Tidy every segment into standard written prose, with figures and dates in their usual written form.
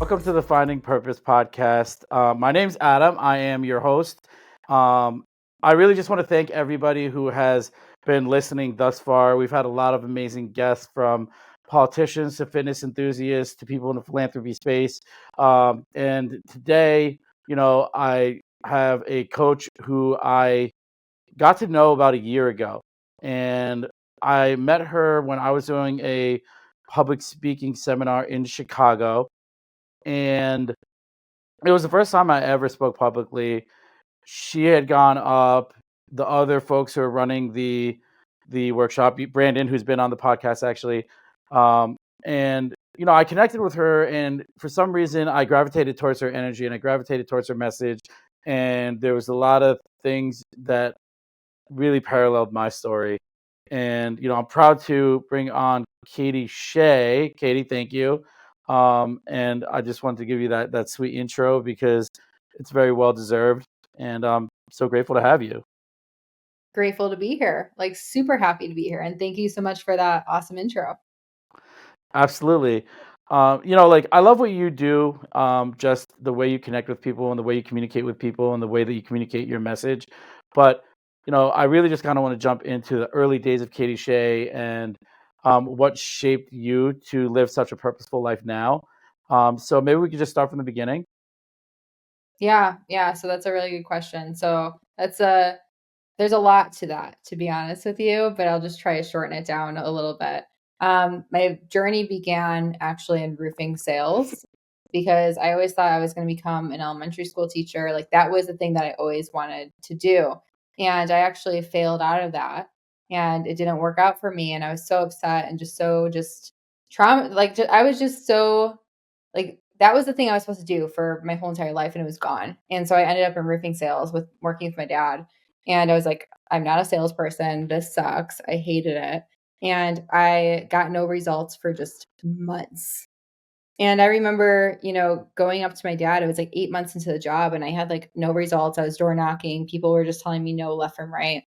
Welcome to the Finding Purpose podcast. My name's Adam. I am your host. Um, I really just want to thank everybody who has been listening thus far. We've had a lot of amazing guests, from politicians to fitness enthusiasts to people in the philanthropy space. And today, I have a coach who I got to know about a year ago. And I met her when I was doing a public speaking seminar in Chicago, and it was the first time I ever spoke publicly. She had gone up. The other folks who are running the workshop, Brandon, who's been on the podcast actually, and I connected with her, and for some reason, I gravitated towards her energy and I gravitated towards her message, and there was a lot of things that really paralleled my story. And I'm proud to bring on Katie Shea. Katie, thank you. And I just wanted to give you that sweet intro because it's very well deserved, and I'm so grateful to have you. Grateful to be here. Like, super happy to be here. And thank you so much for that awesome intro. Absolutely. Like, I love what you do, just the way you connect with people and the way you communicate with people and the way that you communicate your message. But, I really just kind of want to jump into the early days of Katie Shea and what shaped you to live such a purposeful life now. So maybe we could just start from the beginning. Yeah. So that's a really good question. So there's a lot to that, to be honest with you, but I'll just try to shorten it down a little bit. My journey began actually in roofing sales because I always thought I was going to become an elementary school teacher. Like, that was the thing that I always wanted to do. And I actually failed out of that, and it didn't work out for me. And I was so upset and just trauma. Like, I was just so, like, that was the thing I was supposed to do for my whole entire life, and it was gone. And so I ended up in roofing sales with working with my dad. And I was like, I'm not a salesperson. This sucks. I hated it. And I got no results for just months. And I remember, going up to my dad. It was like 8 months into the job, and I had like no results. I was door knocking. People were just telling me no left and right.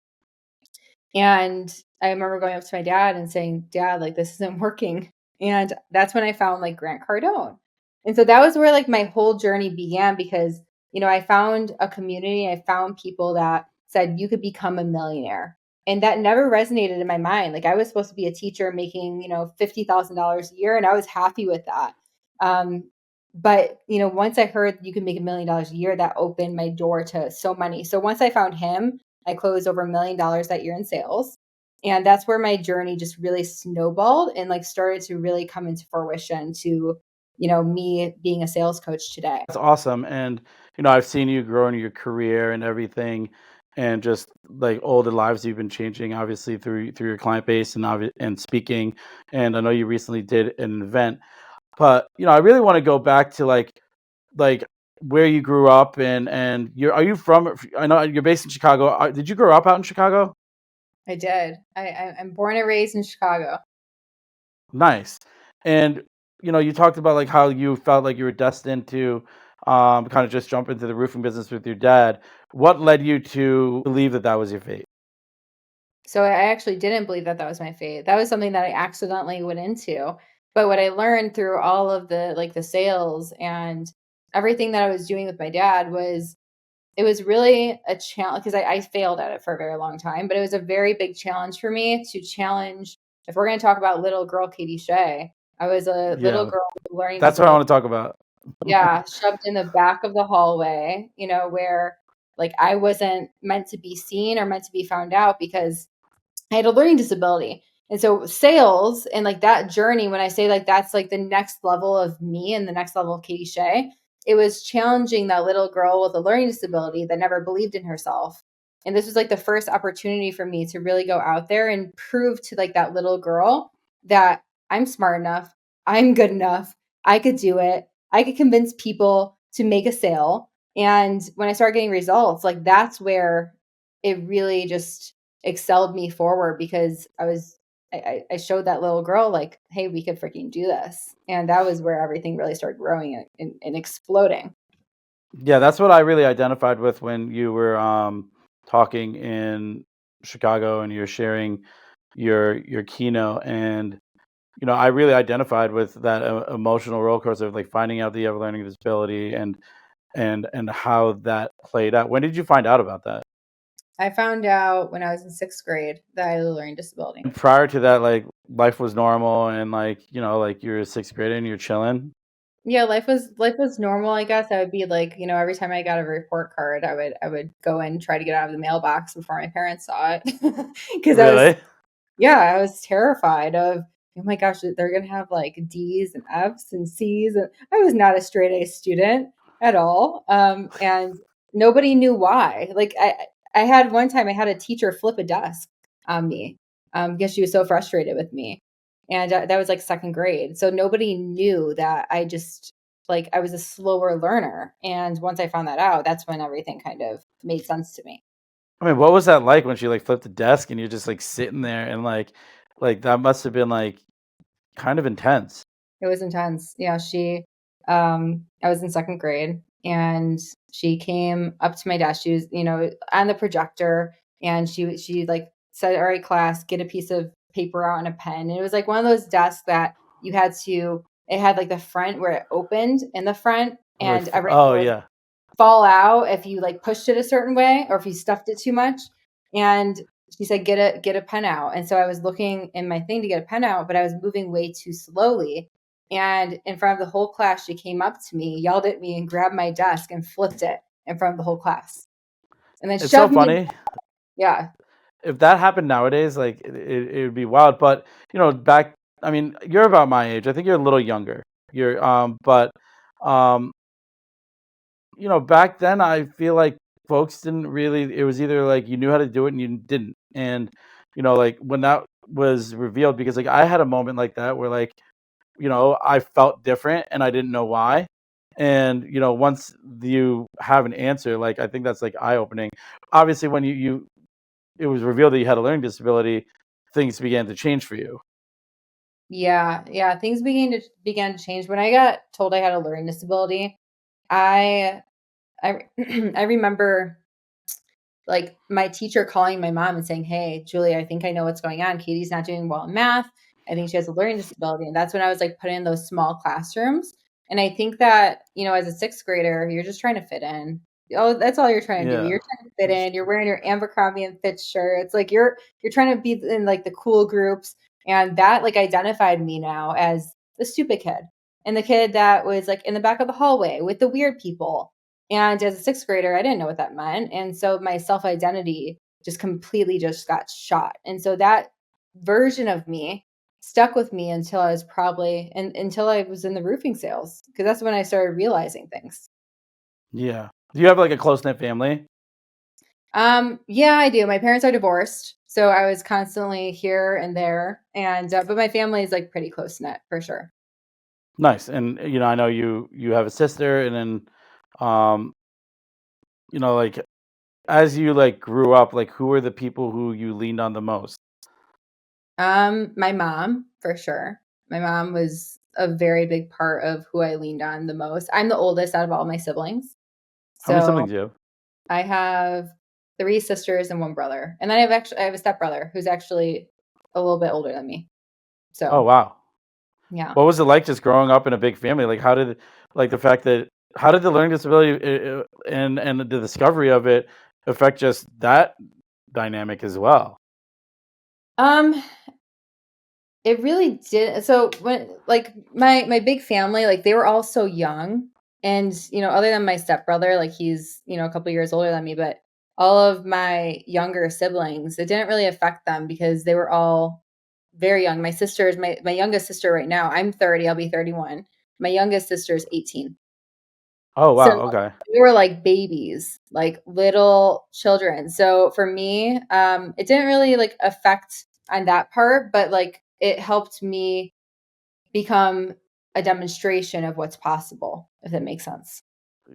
And I remember going up to my dad and saying, Dad, like, this isn't working. And that's when I found like Grant Cardone. And so that was where like my whole journey began, because, I found a community. I found people that said you could become a millionaire. And that never resonated in my mind. Like, I was supposed to be a teacher making, $50,000 a year, and I was happy with that. But, once I heard you could make $1 million a year, that opened my door to so many. So once I found him, I closed over $1 million that year in sales. And that's where my journey just really snowballed and like started to really come into fruition to, me being a sales coach today. That's awesome. And, I've seen you grow in your career and everything, and just like all the lives you've been changing, obviously through your client base and and speaking. And I know you recently did an event, but I really want to go back to like where you grew up, and are you from? I know you're based in Chicago. Did you grow up out in Chicago? I did. I'm born and raised in Chicago. Nice. And you talked about like how you felt like you were destined to kind of just jump into the roofing business with your dad. What led you to believe that that was your fate? So I actually didn't believe that that was my fate. That was something that I accidentally went into. But what I learned through all of the sales and everything that I was doing with my dad was, it was really a challenge, because I failed at it for a very long time, but it was a very big challenge for me to challenge. If we're going to talk about little girl Katie Shea, I was a little Yeah, girl with a learning that's what I disability. want to talk about. Yeah, shoved in the back of the hallway, where like I wasn't meant to be seen or meant to be found out because I had a learning disability. And so sales and like that journey, when I say like that's like the next level of me and the next level of Katie Shea, it was challenging that little girl with a learning disability that never believed in herself. And this was like the first opportunity for me to really go out there and prove to like that little girl that I'm smart enough, I'm good enough, I could do it. I could convince people to make a sale. And when I started getting results, like that's where it really just excelled me forward, because I showed that little girl like, hey, we could freaking do this. And that was where everything really started growing and exploding. Yeah, that's what I really identified with when you were talking in Chicago and you're sharing your keynote. And I really identified with that emotional roller coaster of like finding out that you have a learning disability and how that played out. When did you find out about that? I found out when I was in 6th grade that I had a learning disability. And prior to that, like life was normal and like, like you're a sixth grader and you're chilling. Yeah, life was normal, I guess. I would be like, every time I got a report card, I would go and try to get out of the mailbox before my parents saw it. Because Really? I was terrified of, oh my gosh, they're gonna have like D's and F's and C's, and I was not a straight A student at all. And nobody knew why. Like I had one time I had a teacher flip a desk on me, because she was so frustrated with me, and that was like 2nd grade. So nobody knew that I was a slower learner. And once I found that out, that's when everything kind of made sense to me. I mean, what was that like when she like flipped the desk and you're just like sitting there and like that must have been like kind of intense. It was intense. Yeah, I was in 2nd grade, and she came up to my desk. She was, on the projector, and she like said, "All right, class, get a piece of paper out and a pen." And it was like one of those desks that it had like the front where it opened in the front, Like, and everything oh would yeah. fall out if you like pushed it a certain way or if you stuffed it too much. And she said, get a pen out. And so I was looking in my thing to get a pen out, but I was moving way too slowly. And in front of the whole class, she came up to me, yelled at me, and grabbed my desk and flipped it in front of the whole class. And then It's so shoved me. funny. Yeah. If that happened nowadays, like it would be wild. But back, I mean, you're about my age. I think you're a little younger. But um, back then I feel like folks didn't really. It was either like you knew how to do it and you didn't. And like when that was revealed, because like I had a moment like that where like I felt different and I didn't know why. And once you have an answer, like I think that's like eye opening. Obviously, when you it was revealed that you had a learning disability, things began to change for you. Yeah. Yeah. Things began to change when I got told I had a learning disability. I I I remember like my teacher calling my mom and saying, "Hey, Julie, I think I know what's going on. Katie's not doing well in math. I think she has a learning disability." And that's when I was like put in those small classrooms. And I think that, as a 6th grader, you're just trying to fit in. Oh, that's all you're trying to do. Yeah. You're trying to fit in. You're wearing your Abercrombie and Fitch shirt. It's like you're trying to be in like the cool groups. And that like identified me now as the stupid kid and the kid that was like in the back of the hallway with the weird people. And as a 6th grader, I didn't know what that meant. And so my self identity just completely just got shot. And so that version of me stuck with me until I was until I was in the roofing sales, because that's when I started realizing things. Yeah. Do you have like a close knit family? Yeah, I do. My parents are divorced, so I was constantly here and there, and but my family is like pretty close knit for sure. Nice. And I know you have a sister, and then um, like as you like grew up, like who were the people who you leaned on the most? My mom, for sure. My mom was a very big part of who I leaned on the most. I'm the oldest out of all my siblings. How many So siblings do you have? I have 3 sisters and 1 brother. And then I have a stepbrother who's actually a little bit older than me. Oh So, wow. yeah. What was it like just growing up in a big family? Like how did like the fact that how did the learning disability and the discovery of it affect just that dynamic as well? Um It really did. So when like my big family, like they were all so young, and other than my stepbrother, like he's a couple years older than me, but all of my younger siblings, it didn't really affect them because they were all very young. My youngest sister right now, I'm 30, I'll be 31. My youngest sister is 18. Oh So wow, okay. we were like babies, like little children. So for me, it didn't really like affect on that part, but like it helped me become a demonstration of what's possible, if that makes sense.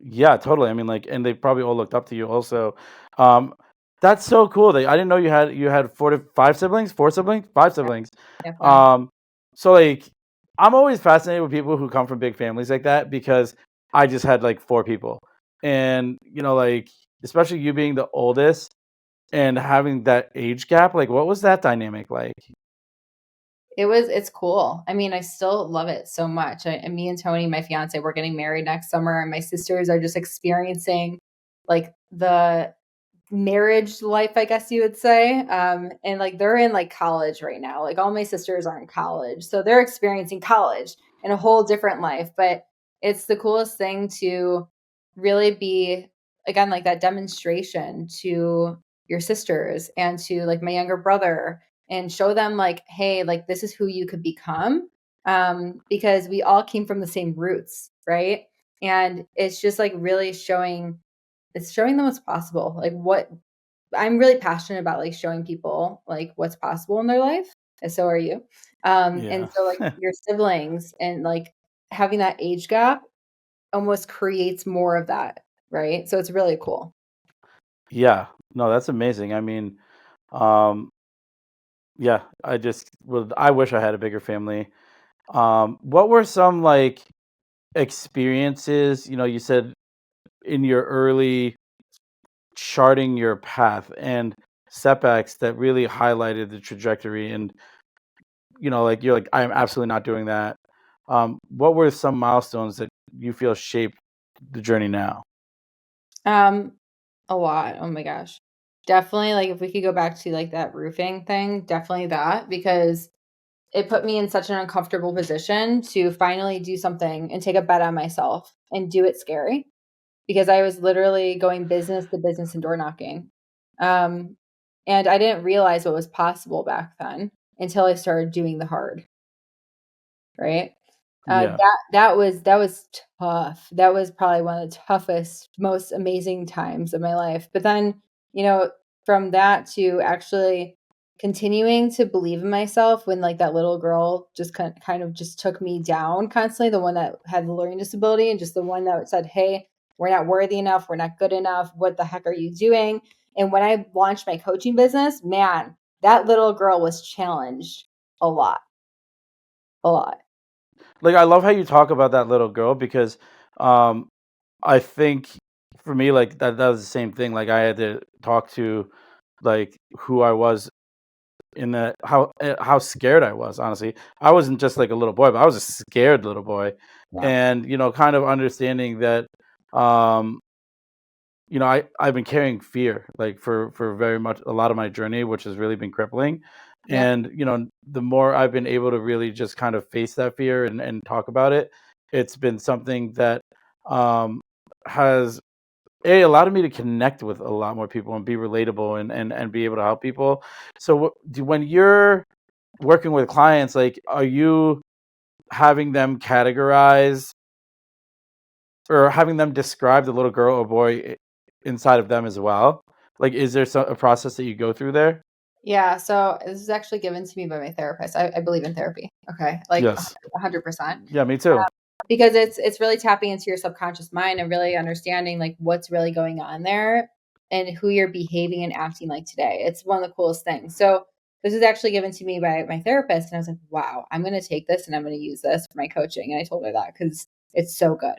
Yeah, totally. I mean, like, and they probably all looked up to you also. Um, that's so cool. I didn't know you had 4 to 5 siblings, 4 siblings, five Yeah, siblings. yeah, 5. Um, so like, I'm always fascinated with people who come from big families like that because I just had like 4 people, and like, especially you being the oldest and having that age gap. Like, what was that dynamic like? It's cool. I mean, I still love it so much. And me and Tony, my fiance, we're getting married next summer, and my sisters are just experiencing like the marriage life, I guess you would say. And like they're in like college right now. Like all my sisters are in college. So they're experiencing college and a whole different life. But it's the coolest thing to really be, again, like that demonstration to your sisters and to like my younger brother, and show them like, hey, like this is who you could become. Because we all came from the same roots, right? And it's just like really showing, it's showing them what's possible. Like what I'm really passionate about, like showing people like what's possible in their life. And so are you. And Yeah. so like your siblings and like having that age gap almost creates more of that, right? So it's really cool. Yeah. No, that's amazing. I mean, um, yeah, I wish I had a bigger family. What were some like experiences, you said in your early charting your path and setbacks that really highlighted the trajectory and like you're like, I'm absolutely not doing that. What were some milestones that you feel shaped the journey now? Um, a lot. Oh my gosh. Definitely like if we could go back to like that roofing thing, definitely that, because it put me in such an uncomfortable position to finally do something and take a bet on myself and do it scary, because I was literally going business to business and door knocking. Um, and I didn't realize what was possible back then until I started doing the hard, right? Yeah. That was tough. That was probably one of the toughest, most amazing times of my life. But then, you know, from that to actually continuing to believe in myself when like that little girl just kind of just took me down constantly, the one that had the learning disability and just the one that said, "Hey, we're not worthy enough, we're not good enough. What the heck are you doing?" And when I launched my coaching business, man, that little girl was challenged a lot, a lot. Like, I love how you talk about that little girl because um I think for me, like that was the same thing. Like I had to talk to like who I was in the how scared I was, honestly. I wasn't just like a little boy, but I was a scared little boy. Yeah. And kind of understanding that um I've been carrying fear like for very much a lot of my journey, which has really been crippling. Yep. And the more I've been able to really just kind of face that fear and talk about it, it's been something that um has allowed me to connect with a lot more people and be relatable and be able to help people. So when you're working with clients, like, are you having them categorize or having them describe the little girl or boy inside of them as well? Like, is there a process that you go through there? Yeah, so this is actually given to me by my therapist. I believe in therapy. Okay, like Yes. 100%. Yeah, me too. Because it's really tapping into your subconscious mind and really understanding like what's really going on there and who you're behaving and acting like today. It's one of the coolest things. So this is actually given to me by my therapist, and I was like, wow, I'm going to take this and I'm going to use this for my coaching. And I told her that because it's so good.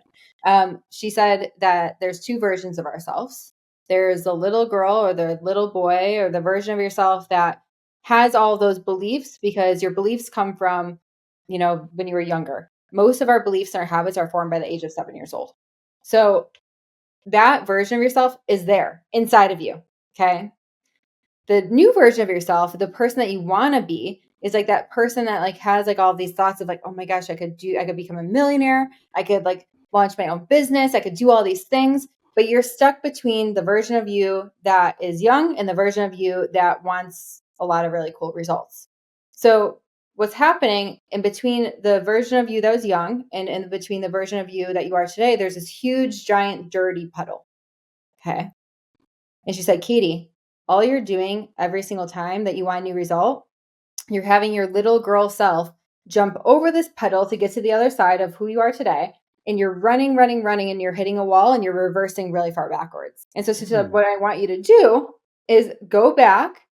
She said that there's two versions of ourselves. There's the little girl or the little boy or the version of yourself that has all those beliefs because your beliefs come from, when you were younger. Most of our beliefs and our habits are formed by the age of 7 years old. So that version of yourself is there inside of you. Okay. The new version of yourself, the person that you want to be, is like that person that like has like all these thoughts of like, oh my gosh, I could become a millionaire. I could like launch my own business. I could do all these things. But you're stuck between the version of you that is young and the version of you that wants a lot of really cool results. So what's happening in between the version of you that was young and in between the version of you that you are today, there's this huge, giant, dirty puddle. Okay. And she said, Katie, all you're doing every single time that you want a new result, you're having your little girl self jump over this puddle to get to the other side of who you are today. And you're running, running, running, and you're hitting a wall and you're reversing really far backwards. And so she said, Hmm. what I want you to do is go back,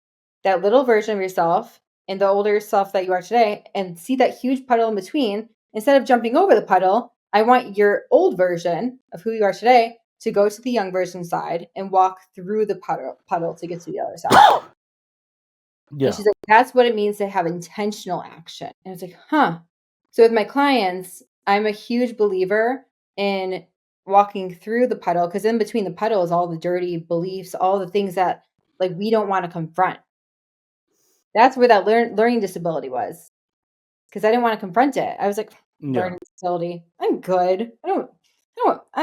that little version of yourself and the older self that you are today, and see that huge puddle in between. Instead of jumping over the puddle, I want your old version of who you are today to go to the young version side and walk through the puddle to get to the other side. And she's like, that's what it means to have intentional action. And I was like, huh. So with my clients, I'm a huge believer in walking through the puddle, because in between the puddle is all the dirty beliefs, all the things that like we don't want to confront. That's where that learning disability was, because I didn't want to confront it. I was like, Yeah. learning disability, I'm good. I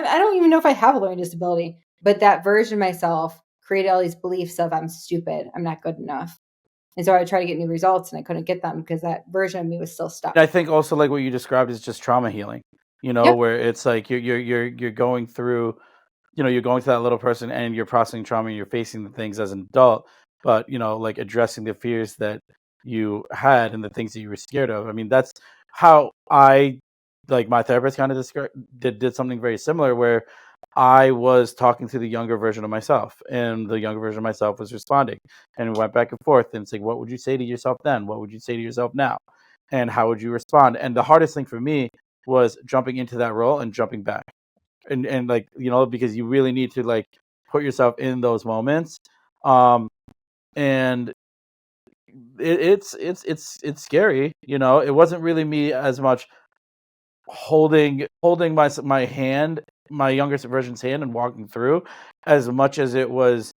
don't even know if I have a learning disability. But that version of myself created all these beliefs of I'm stupid, I'm not good enough. And so I would try to get new results and I couldn't get them because that version of me was still stuck. I think also like what you described is just trauma healing, Yep. where it's like you're going through, you're going to that little person and you're processing trauma and you're facing the things as an adult, but like addressing the fears that you had and the things that you were scared of. I mean, that's how I like my therapist kind of did something very similar where I was talking to the younger version of myself and the younger version of myself was responding and we went back and forth and it's like, what would you say to yourself then? What would you say to yourself now? And how would you respond? And the hardest thing for me was jumping into that role and jumping back and like because you really need to like put yourself in those moments and it's scary. It wasn't really me as much holding my hand, my younger version's hand, and walking through, as much as it was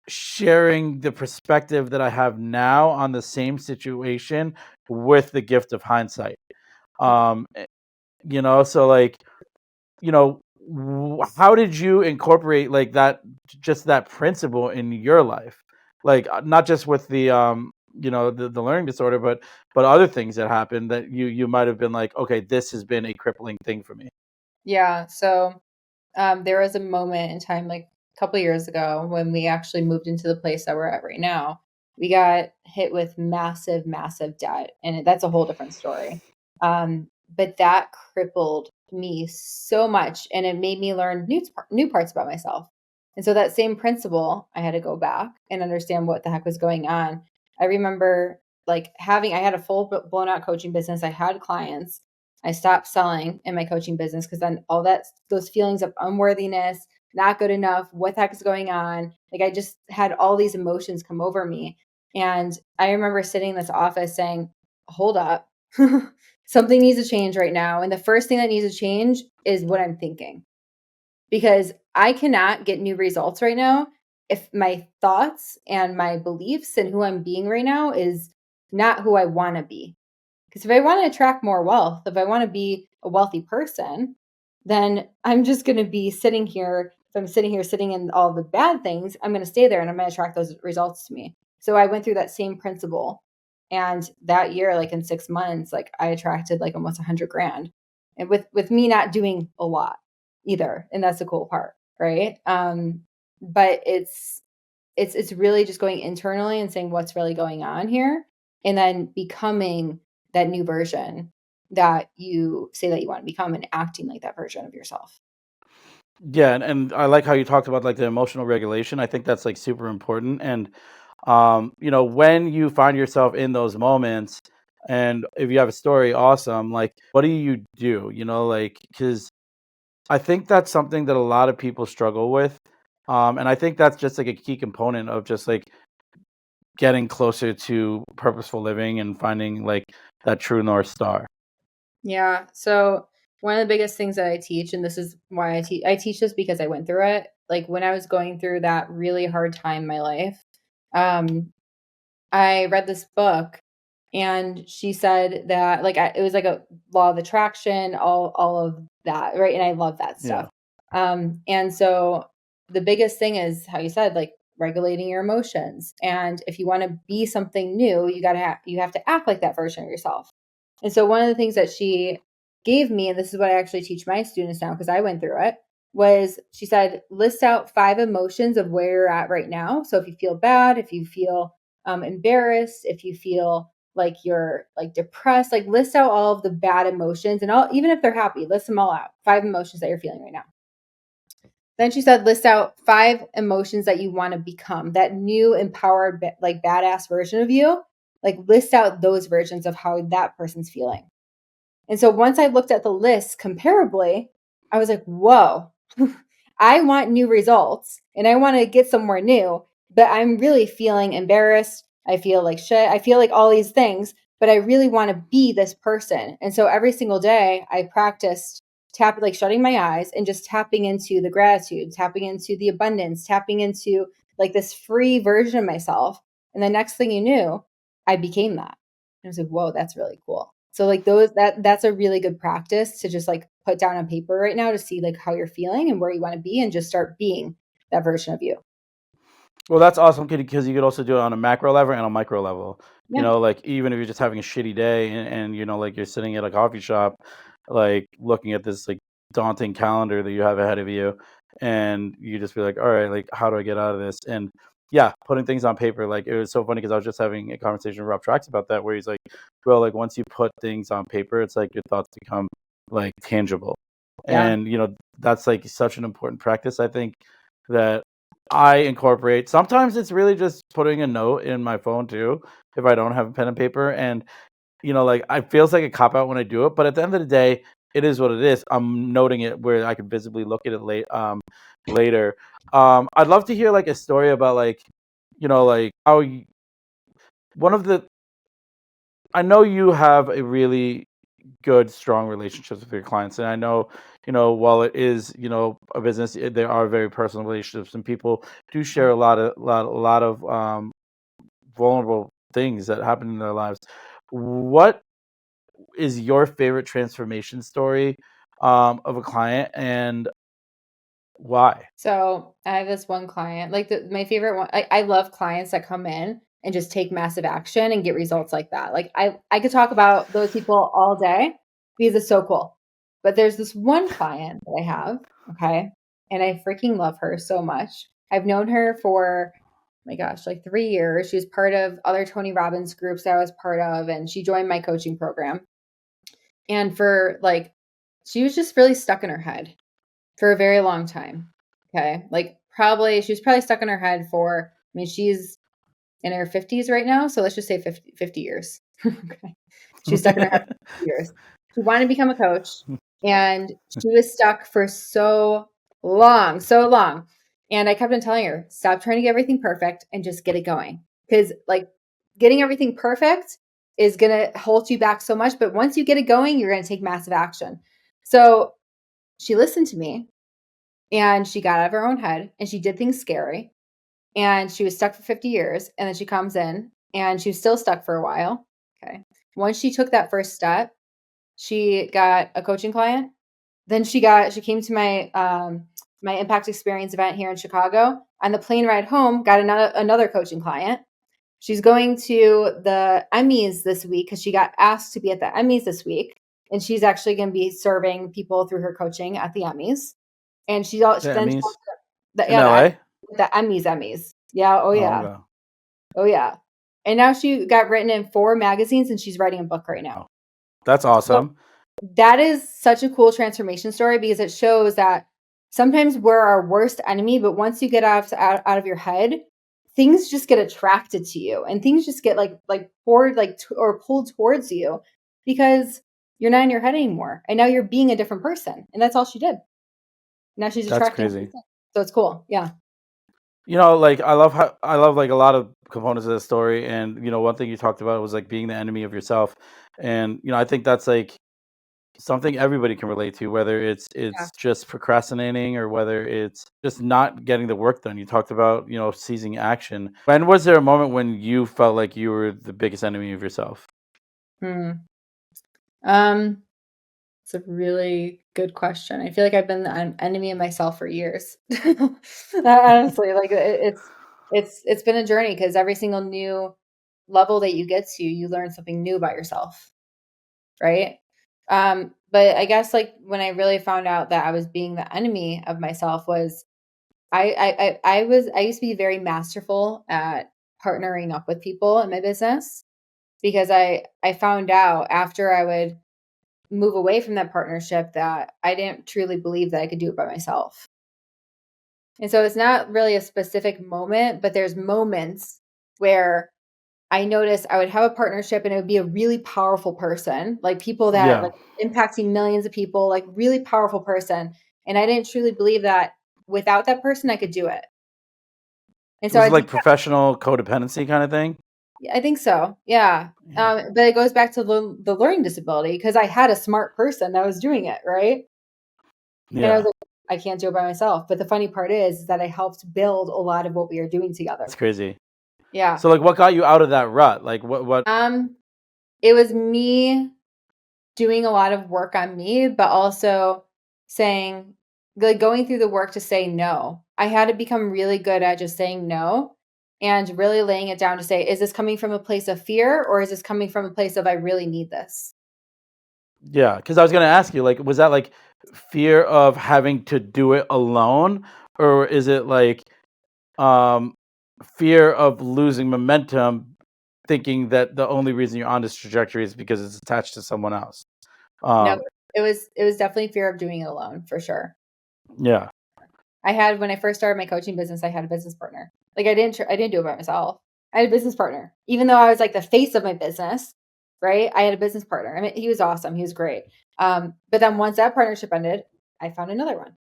sharing the perspective that I have now on the same situation with the gift of hindsight. So like how did you incorporate like that, just that principle in your life, like not just with the the learning disorder, but other things that happened that you might have been like, okay, this has been a crippling thing for me. Yeah. So there was a moment in time, like a couple years ago, when we actually moved into the place that we're at right now. We got hit with massive, massive debt, and that's a whole different story. But that crippled me so much, and it made me learn new parts about myself. And so that same principle, I had to go back and understand what the heck was going on. I remember like I had a full blown out coaching business. I had clients. I stopped selling in my coaching business because then all those feelings of unworthiness, not good enough, what the heck is going on? Like I just had all these emotions come over me. And I remember sitting in this office saying, hold up, something needs to change right now. And the first thing that needs to change is what I'm thinking, because I cannot get new results right now if my thoughts and my beliefs and who I'm being right now is not who I want to be. Because if I want to attract more wealth, if I want to be a wealthy person, then I'm just going to be sitting here. If I'm sitting here sitting in all the bad things, I'm going to stay there and I'm going to attract those results to me. So I went through that same principle. And that year, like in 6 months, like I attracted like almost 100 grand. And with me not doing a lot either. And that's the cool part, right? But it's really just going internally and saying what's really going on here, and then becoming that new version that you say that you want to become and acting like that version of yourself. Yeah, and I like how you talked about like the emotional regulation. I think that's like super important. And when you find yourself in those moments, and if you have a story, awesome. Like, what do you do? Like, because I think that's something that a lot of people struggle with. And I think that's just like a key component of just like getting closer to purposeful living and finding like that true North Star. Yeah. So one of the biggest things that I teach, and this is why I teach this because I went through it. Like when I was going through that really hard time in my life, um, I read this book, and she said that like it was like a law of attraction, all of that, right? And I love that Yeah. stuff. And so the biggest thing is how you said, like regulating your emotions. And if you want to be something new, you have to act like that version of yourself. And so one of the things that she gave me, and this is what I actually teach my students now because I went through it, was she said, list out 5 emotions of where you're at right now. So if you feel bad, if you feel embarrassed, if you feel like you're like depressed, like list out all of the bad emotions, and all, even if they're happy, list them all out. 5 emotions that you're feeling right now. Then she said, list out 5 emotions that you want to become, that new empowered, like badass version of you. Like list out those versions of how that person's feeling. And so once I looked at the list comparably, I was like, whoa, I want new results and I want to get somewhere new, but I'm really feeling embarrassed. I feel like shit. I feel like all these things, but I really want to be this person. And so every single day I practiced like shutting my eyes and just tapping into the gratitude, tapping into the abundance, tapping into like this free version of myself. And the next thing you knew, I became that. And I was like, whoa, that's really cool. So like that's a really good practice to just like put down on paper right now to see like how you're feeling and where you want to be and just start being that version of you. Well, that's awesome, because you could also do it on a macro level and a micro level. Yeah. Like even if you're just having a shitty day and like you're sitting at a coffee shop, like looking at this like daunting calendar that you have ahead of you, and you just be like, all right, like how do I get out of this? And yeah, putting things on paper. Like it was so funny because I was just having a conversation with Rob Trax about that, where he's like, bro, like once you put things on paper, it's like your thoughts become like tangible. Yeah. And that's like such an important practice, I think, that I incorporate. Sometimes it's really just putting a note in my phone too, if I don't have a pen and paper. And like it feels like a cop out when I do it, but at the end of the day, it is what it is. I'm noting it where I can visibly look at it later. I'd love to hear like a story about like like how one of the I know you have a really good, strong relationships with your clients, and I know while it is a business, there are very personal relationships, and people do share a lot of vulnerable things that happen in their lives. What is your favorite transformation story of a client, and why? So I have this one client, like my favorite one. I love clients that come in and just take massive action and get results like that. Like I could talk about those people all day because it's so cool. But there's this one client that I have, okay, and I freaking love her so much. I've known her for, my gosh, like 3 years. She was part of other Tony Robbins groups that I was part of, and she joined my coaching program. And for like, she was just really stuck in her head for a very long time. Okay. Like she was probably stuck in her head for, I mean, she's in her 50s right now. So let's just say 50 years. Okay. She's stuck in her head for 50 years. She wanted to become a coach and she was stuck for so long, so long. And I kept on telling her, stop trying to get everything perfect and just get it going. Because like getting everything perfect is going to hold you back so much. But once you get it going, you're going to take massive action. So she listened to me and she got out of her own head and she did things scary and she was stuck for 50 years. And then she comes in and she was still stuck for a while. Okay. Once she took that first step, she got a coaching client. Then she came to my impact experience event here in Chicago. On the plane ride home, got another coaching client. She's going to the Emmys this week because she got asked to be at the Emmys this week. And she's actually going to be serving people through her coaching at the Emmys. And she The then Emmys the in yeah, LA? the Emmys. Yeah, oh Oh, yeah. okay. Oh yeah. And now she got written in 4 magazines and she's writing a book right now. Oh, that's So awesome. that is such a cool transformation story because it shows that sometimes we're our worst enemy, but once you get out of your head, things just get attracted to you and things just get like poured or pulled towards you because you're not in your head anymore. And now you're being a different person. And that's all she did. Now she's That's attracting. crazy. So it's cool. Yeah. Like I love like a lot of components of the story, and one thing you talked about was like being the enemy of yourself, and I think that's like something everybody can relate to, whether Yeah. it's just procrastinating or whether it's just not getting the work done. You talked about seizing action. When was there a moment when you felt like you were the biggest enemy of yourself? Hmm. Um, it's a really good question. I feel like I've been the enemy of myself for years. Honestly, like it's been a journey because every single new level that you get to, you learn something new about yourself, right? But I guess like when I really found out that I was being the enemy of myself was I used to be very masterful at partnering up with people in my business because I found out after I would move away from that partnership that I didn't truly believe that I could do it by myself. And so it's not really a specific moment, but there's moments where I noticed I would have a partnership and it would be a really powerful person, like people that Yeah. like impacting millions of people, like really powerful person. And I didn't truly believe that without that person I could do it. And so Was I it think like professional codependency kind of thing? I think so. Yeah. Yeah. But it goes back to the learning disability because I had a smart person that was doing it, right? And I was Yeah. like, I can't do it by myself. But the funny part is that I helped build a lot of what we are doing together. It's crazy. Yeah. So like what got you out of that rut? Like what It was me doing a lot of work on me, but also saying, like, going through the work to say no. I had to become really good at just saying no and really laying it down to say, is this coming from a place of fear or is this coming from a place of I really need this? Yeah, because I was gonna ask you, like, was that like fear of having to do it alone, or is it like um fear of losing momentum, thinking that the only reason you're on this trajectory is because it's attached to someone else? No, Um, it was definitely fear of doing it alone for sure. yeah, I had when I first started my coaching business, I had a business partner. Like I didn't do it by myself. I had a business partner. Even though I was like the face of my business, right? I had a business partner. I mean, he was awesome. He was great. But then once that partnership ended, I found another one.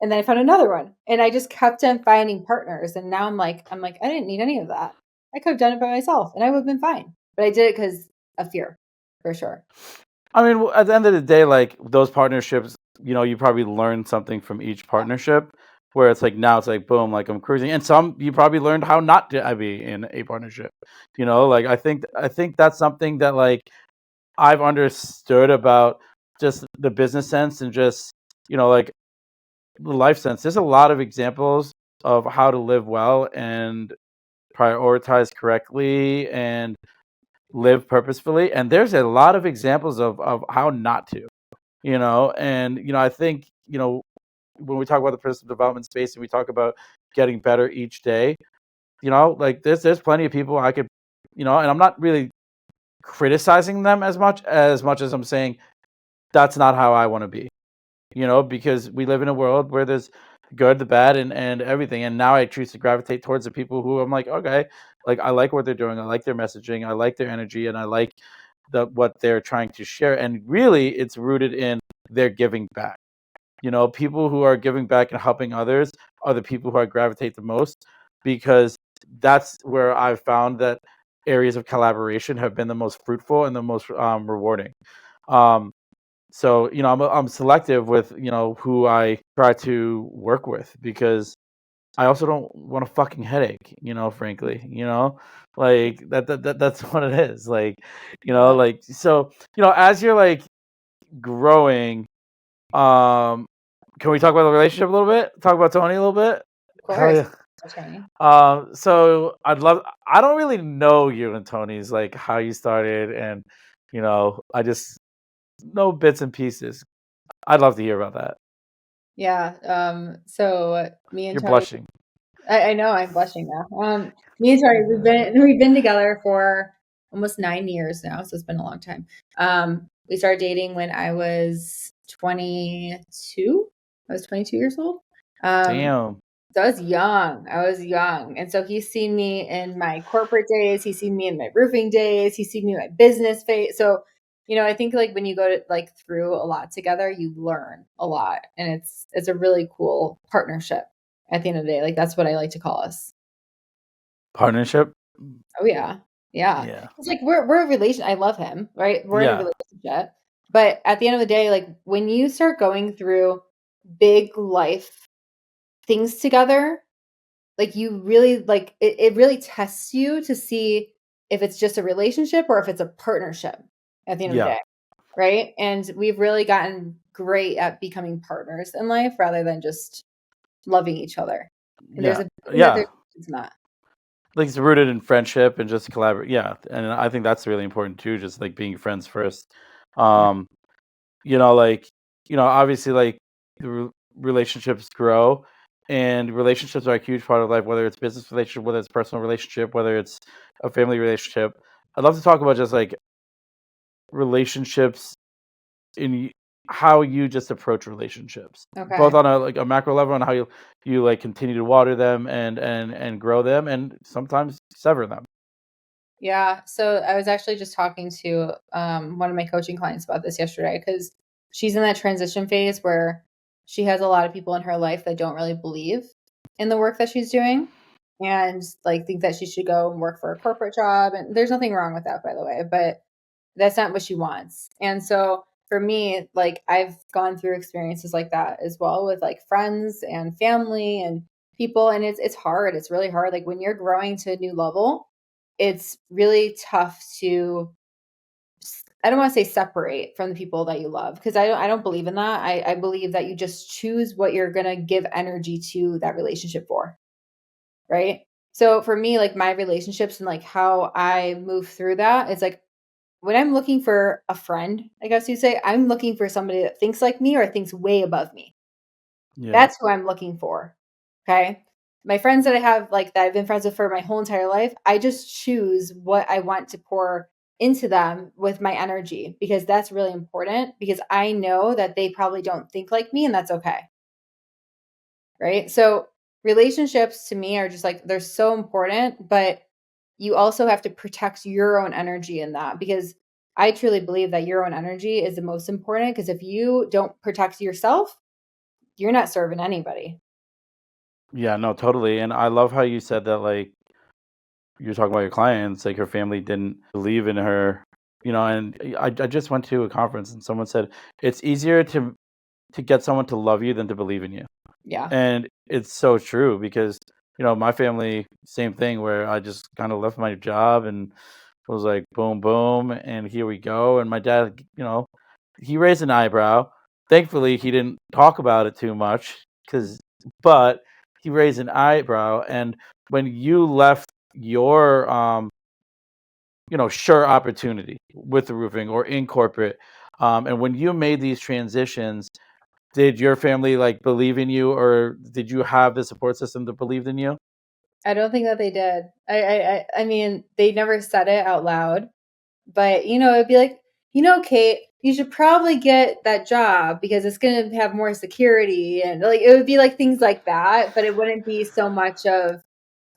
And then I found another one. And I just kept on finding partners. And now I'm like, I didn't need any of that. I could have done it by myself and I would have been fine. But I did it because of fear, for sure. I mean, at the end of the day, like those partnerships, you probably learn something from each partnership. Where it's like now it's like boom, like I'm cruising, and some you probably learned how not to be in a partnership. Like I think that's something that like I've understood about just the business sense and just like the life sense. There's a lot of examples of how to live well and prioritize correctly and live purposefully, and there's a lot of examples of how not to. And I think when we talk about the personal development space and we talk about getting better each day, like there's plenty of people I could, and I'm not really criticizing them as much as I'm saying that's not how I want to be, because we live in a world where there's good, the bad, and everything. And now I choose to gravitate towards the people who I'm like, okay, like I like what they're doing, I like their messaging, I like their energy, and I like what they're trying to share. And really, it's rooted in their giving back. People who are giving back and helping others are the people who I gravitate the most because that's where I've found that areas of collaboration have been the most fruitful and the most rewarding. Um, so I'm selective with who I try to work with because I also don't want a fucking headache, frankly, like that's what it is. Like, Yeah, like so, as you're like growing, um, can we talk about the relationship a little bit? Talk about Tony a little bit? of Hell course. yeah. Tony. So I don't really know you and Tony's like how you started and I just know bits and pieces. I'd love to hear about that. Yeah. So me and You're Tony, blushing. I know I'm blushing now. Me and Tony, we've been together for almost 9 years now, so it's been a long time. We started dating when I was 22. I was 22 years old. Um, Damn. so I was young. And so he's seen me in my corporate days. He's seen me in my roofing days. He's seen me in my business phase. So, I think like when you go to like through a lot together, you learn a lot, and it's a really cool partnership. At the end of the day, like that's what I like to call us. Partnership? Oh yeah, yeah. Yeah. It's like we're a relation. I love him, right? We're in a Yeah. relationship, but at the end of the day, like when you start going through big life things together, like you really like it really tests you to see if it's just a relationship or if it's a partnership at the end of the Yeah. day, right? And we've really gotten great at becoming partners in life rather than just loving each other. And there's Yeah. a thing that Yeah. there's not. Like it's rooted in friendship and just collaborate. Yeah. And I think that's really important too, just like being friends first. Yeah. Um, like, obviously like the relationships grow and relationships are a huge part of life, whether it's business relationship, whether it's personal relationship, whether it's a family relationship. I'd love to talk about just like relationships in how you just approach relationships, both Okay. on a macro level and how you like continue to water them and grow them and sometimes sever them. Yeah. So I was actually just talking to one of my coaching clients about this yesterday because she's in that transition phase where she has a lot of people in her life that don't really believe in the work that she's doing. and like think that she should go and work for a corporate job. And there's nothing wrong with that, by the way, but that's not what she wants. And so for me, like I've gone through experiences like that as well with like friends and family and people. And it's hard. It's really hard. Like when you're growing to a new level, it's really tough to, I don't want to say separate from the people that you love, because I don't believe in that. I believe that you just choose what you're gonna give energy to that relationship for. Right. So for me, like my relationships and like how I move through that, it's like when I'm looking for a friend, I guess you'd say, I'm looking for somebody that thinks like me or thinks way above me. Yeah. That's who I'm looking for. Okay. My friends that I have, like that I've been friends with for my whole entire life, I just choose what I want to pour into them with my energy, because that's really important, because I know that they probably don't think like me, and that's okay. Right. So relationships to me are just like, they're so important, but you also have to protect your own energy in that, because I truly believe that your own energy is the most important, because if you don't protect yourself, you're not serving anybody. Yeah, no, totally. And I love how you said that, like, you're talking about your clients, like her family didn't believe in her, and I just went to a conference and someone said it's easier to get someone to love you than to believe in you. Yeah. And it's so true because, my family, same thing where I just kind of left my job and was like, boom, boom, and here we go. And my dad, he raised an eyebrow. Thankfully, he didn't talk about it too much, but he raised an eyebrow. And when you left your, sure opportunity with the roofing or in corporate, and when you made these transitions, did your family like believe in you, or did you have the support system that believed in you? I don't think that they did. I mean, they never said it out loud, but it'd be like, Kate, you should probably get that job because it's going to have more security, and like it would be like things like that, but it wouldn't be so much of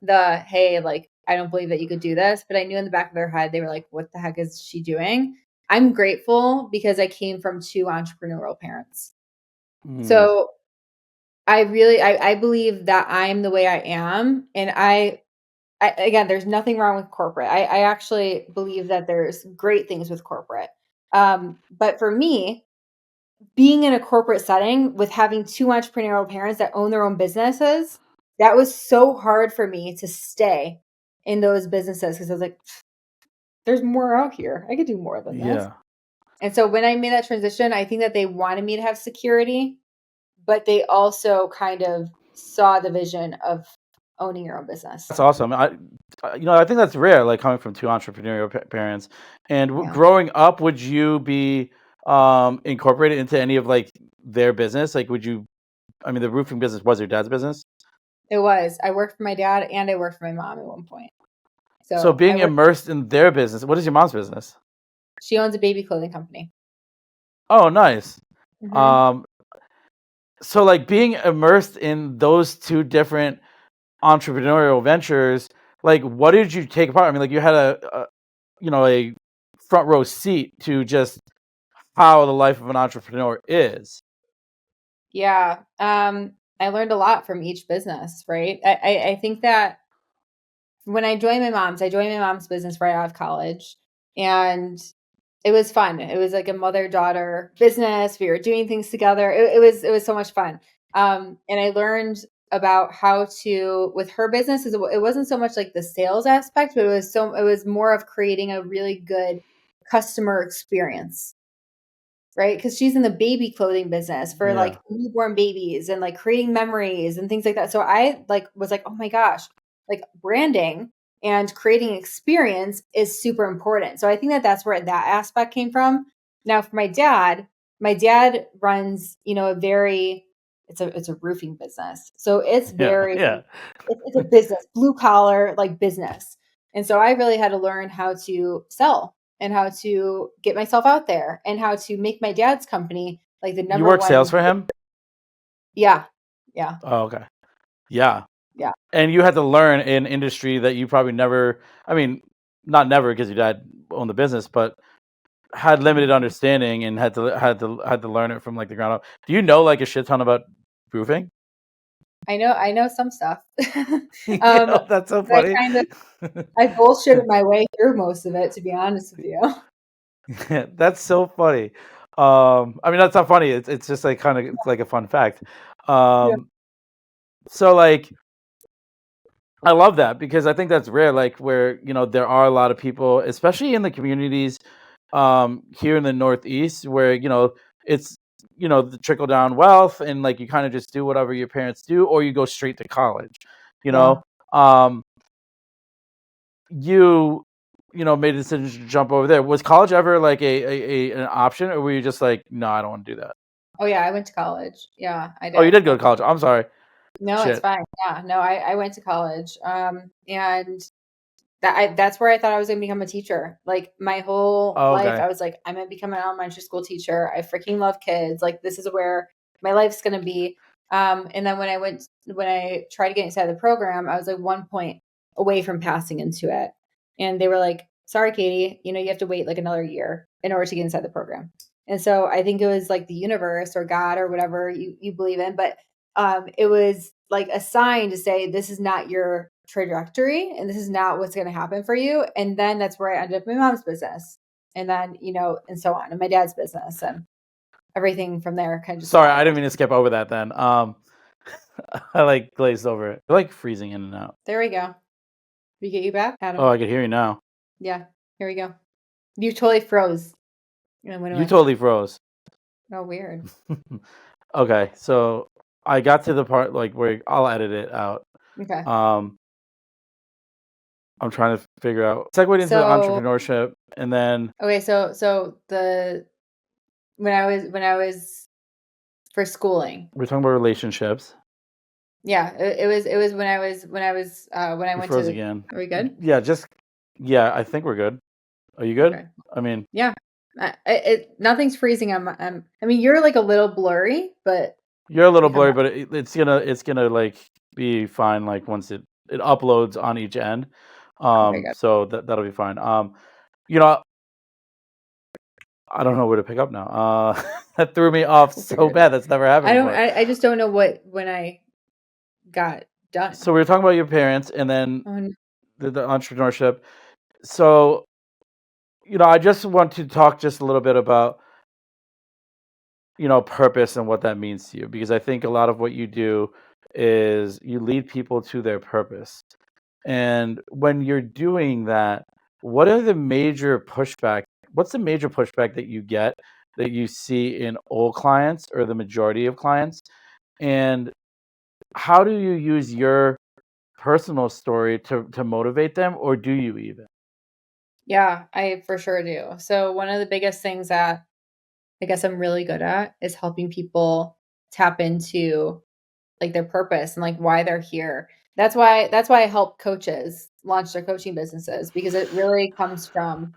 the, hey, like I don't believe that you could do this, but I knew in the back of their head they were like, what the heck is she doing? I'm grateful because I came from two entrepreneurial parents. Mm, So I believe that I'm the way I am, and again, there's nothing wrong with corporate. I actually believe that there's great things with corporate. But for me, being in a corporate setting with having two entrepreneurial parents that own their own businesses, that was so hard for me to stay in those businesses, because I was like, there's more out here. I could do more than this. yeah. And so when I made that transition, I think that they wanted me to have security, but they also kind of saw the vision of owning your own business. That's awesome. I think that's rare, like coming from two entrepreneurial parents. And Yeah, growing up, would you be incorporated into any of like their business? Like, would you? I mean, the roofing business was your dad's business, it was. I worked for my dad and I worked for my mom at one point. so So I being worked. immersed in their business. What is your mom's business? She owns a baby clothing company. Oh, nice. Hmm. Um, so like being immersed in those two different entrepreneurial ventures, like what did you take apart? I mean, like you had a front row seat to just how the life of an entrepreneur is. Yeah. I learned a lot from each business, right? I think that when I joined my mom's business right out of college, and it was fun. It was like a mother-daughter business. We were doing things together. It was so much fun. And I learned about how to, with her business, it wasn't so much like the sales aspect, but it was more of creating a really good customer experience, right? Because she's in the baby clothing business for Yeah. like newborn babies and like creating memories and things like that. So I like was like, oh my gosh, like branding and creating experience is super important. So I think that that's where that aspect came from. Now for my dad runs, a very, it's a roofing business. So it's Yeah. very, Yeah. it's a business, blue collar like business. And so I really had to learn how to sell and how to get myself out there and how to make my dad's company like the You number work sales one. for him? Yeah. Yeah. Oh, okay. Yeah. Yeah. And you had to learn an industry that you probably never, I mean, not never because your dad owned the business, but had limited understanding and had to learn it from like the ground up. Do you know like a shit ton about roofing? I know some stuff. That's so I funny. kind of I bullshitted my way through most of it, to be honest with you. That's so funny. I mean, that's not funny. It's just like kind of it's like a fun fact. Yeah. So like I love that because I think that's rare. Like where there are a lot of people, especially in the communities here in the Northeast, where it's the trickle down wealth, and like you kind of just do whatever your parents do, or you go straight to college. You Yeah. know, um, you made a decision to jump over there. Was college ever like an option, or were you just like, no, I don't want to do that? Oh yeah, I went to college. Yeah, I Oh, you did. did go to college. I'm sorry. No, it's Shit. fine. Yeah, no, I went to college. And that's where I thought I was gonna become a teacher. Like my whole Oh, life, okay. I was like, I'm gonna become an elementary school teacher. I freaking love kids. Like this is where my life's gonna be. And then when I tried to get inside the program, I was like 1 point away from passing into it. And they were like, sorry, Katie, you have to wait like another year in order to get inside the program. And so I think it was like the universe or God or whatever you believe in, but it was like a sign to say this is not your trajectory and this is not what's going to happen for you. And then that's where I ended up in my mom's business, and then and so on, and my dad's business, and everything from there kind of just Sorry, I spiraled. didn't mean to skip over that. Then I like glazed over it. I like freezing in and out. There we go. We get you back, Oh, Adam. I can hear you now. Yeah, here we go. You totally froze and then went You away. totally froze. Oh, weird. Okay, so I got to the part like where I'll edit it out. Okay. Um, I'm trying to figure out segue into So entrepreneurship, and then okay, so the when I was for schooling. we're talking about relationships. Yeah, it was when I You went froze to. again. Are we good? Yeah, I think we're good. Are you good? Okay. I mean, Yeah. Nothing's freezing. I mean, you're like a little blurry, but you're a little you come blurry, back. but it's gonna like be fine. Like once it uploads on each end, Okay, good. so that'll be fine. You know, I don't know where to pick up now. That threw me off We'll so figure it out. bad. That's never happened before. I just don't know when I got So done. we were talking about your parents, and then Oh, the entrepreneurship. So I just want to talk just a little bit about purpose and what that means to you, because I think a lot of what you do is you lead people to their purpose. And when you're doing that, what are the major pushback? What's the major pushback that you get that you see in all clients or the majority of clients? And how do you use your personal story to motivate them, or do you even? yeah, I for sure do. So one of the biggest things that I guess I'm really good at is helping people tap into like their purpose and like why they're here. That's why I help coaches launch their coaching businesses, because it really comes from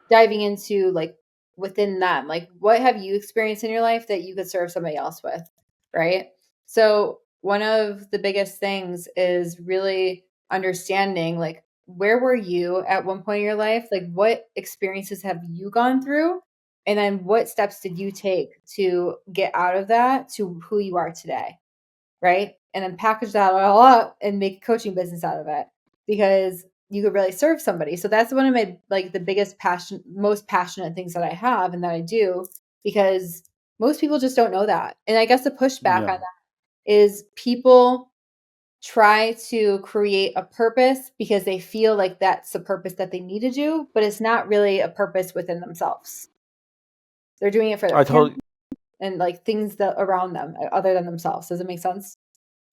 diving into like within them, like what have you experienced in your life that you could serve somebody else with, right? So one of the biggest things is really understanding like where were you at one point in your life, like what experiences have you gone through, and then what steps did you take to get out of that to who you are today, right? And then package that all up and make a coaching business out of it, because you could really serve somebody. So that's one of my like the biggest passion, most passionate things that I have and that I do, because most people just don't know that. And I guess the pushback on Yeah, that is people try to create a purpose because they feel like that's the purpose that they need to do, but it's not really a purpose within themselves. They're doing it for their I family totally and like things that around them other than themselves. Does it make sense?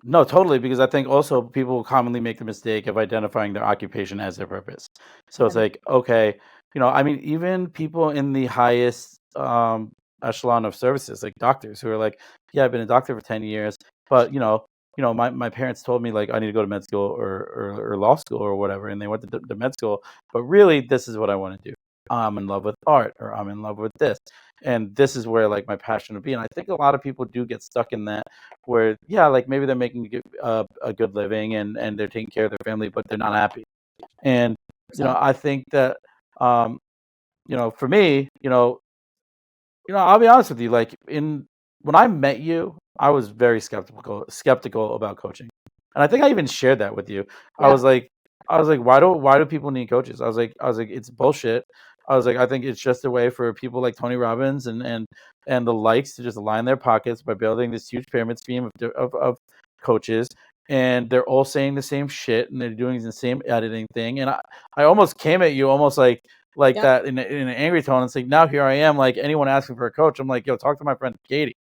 No, totally, because I think also people commonly make the mistake of identifying their occupation as their purpose. So it's Yeah. like, okay, I mean, even people in the highest echelon of services, like doctors, who are like, yeah, I've been a doctor for 10 years, but my parents told me like I need to go to med school or law school or whatever, and they went to med school, but really this is what I want to do. I'm in love with art, or I'm in love with this, and this is where like my passion would be. And I think a lot of people do get stuck in that, where yeah, like maybe they're making a good living, and they're taking care of their family, but they're not happy. And So I think that for me, I'll be honest with you, like in when I met you, I was very skeptical about coaching, and I think I even shared that with you. I Yeah. was like, why do people need coaches? I was like, it's bullshit. I was like, I think it's just a way for people like Tony Robbins and the likes to just line their pockets by building this huge pyramid scheme of coaches, and they're all saying the same shit and they're doing the same editing thing. And I almost came at you almost like Yeah. that in an angry tone and saying, now here I am, like anyone asking for a coach. I'm like, yo, talk to my friend Katie.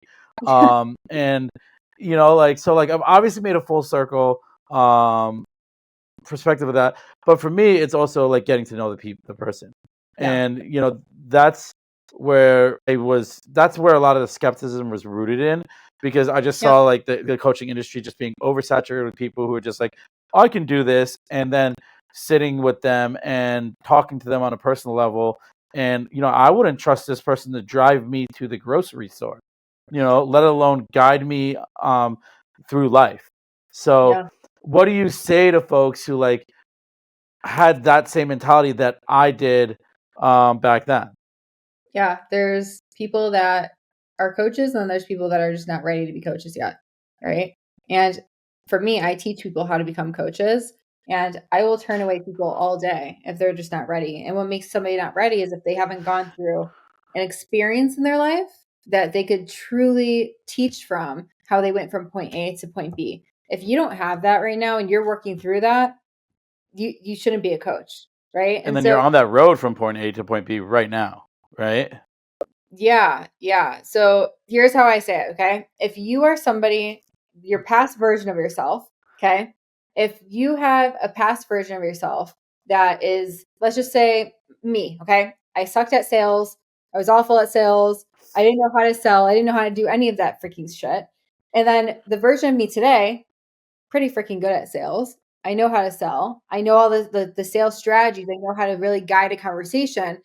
And like, so like I've obviously made a full circle perspective of that, but for me it's also like getting to know the person. Yeah. And that's where a lot of the skepticism was rooted in, because I just Yep. saw like the coaching industry just being oversaturated with people who are just like, I can do this, and then sitting with them and talking to them on a personal level. And I wouldn't trust this person to drive me to the grocery store, let alone guide me through life. So Yeah. what do you say to folks who like had that same mentality that I did back then? Yeah. There's people that are coaches, and then there's people that are just not ready to be coaches yet. Right. And for me, I teach people how to become coaches, and I will turn away people all day if they're just not ready. And what makes somebody not ready is if they haven't gone through an experience in their life that they could truly teach from, how they went from point A to point B. If you don't have that right now and you're working through that, you shouldn't be a coach, right? And And then you're so on that road from point A to point B right now, right? yeah, yeah. So here's how I say it, okay? If you are somebody, your past version of yourself, okay? If you have a past version of yourself that is, let's just say me, okay? I sucked at sales. I was awful at sales. I didn't know how to sell. I didn't know how to do any of that freaking shit. And then the version of me today, pretty freaking good at sales. I know how to sell. I know all the sales strategies. I know how to really guide a conversation.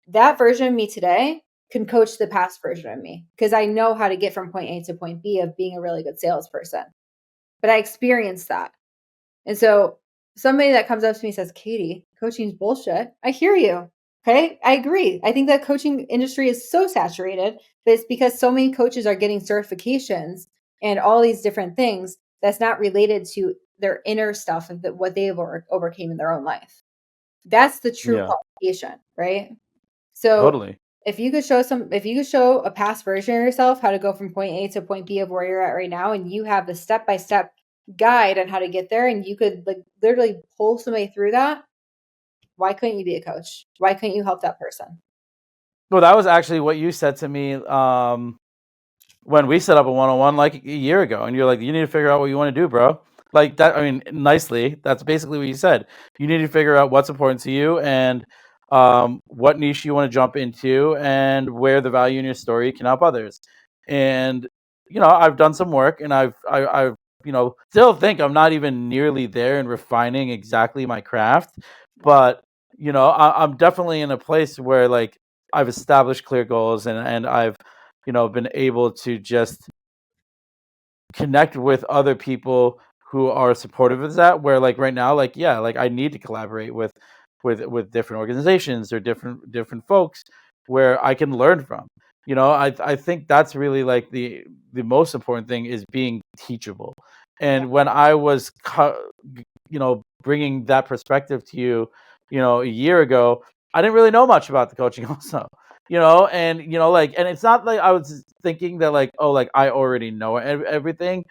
That version of me today can coach the past version of me because I know how to get from point A to point B of being a really good salesperson. But I experienced that. And so somebody that comes up to me and says, Katie, coaching's bullshit. I hear you. Okay. I agree. I think that coaching industry is so saturated, but it's because so many coaches are getting certifications and all these different things that's not related to their inner stuff and what they've overcame in their own life. That's the true Yeah, qualification, right? So totally. if you could show a past version of yourself how to go from point A to point B of where you're at right now, and you have the step-by-step guide on how to get there, and you could like literally pull somebody through that, why couldn't you be a coach? Why couldn't you help that person? Well, that was actually what you said to me when we set up a one-on-one like a year ago, and you're like, you need to figure out what you want to do, bro. Like that, I mean, nicely, that's basically what you said. You need to figure out what's important to you, and what niche you want to jump into, and where the value in your story can help others. And I've done some work, and I've still think I'm not even nearly there in refining exactly my craft, Yeah. but I'm definitely in a place where like I've established clear goals, and I've been able to just connect with other people who are supportive of that. Where like right now, like yeah, like I need to collaborate with different organizations or different folks where I can learn from. I think that's really like the most important thing is being teachable. Yeah. And when I was bringing that perspective to you, a year ago, I didn't really know much about the coaching also. And like, and it's not like I was thinking that like, oh, like I already know everything.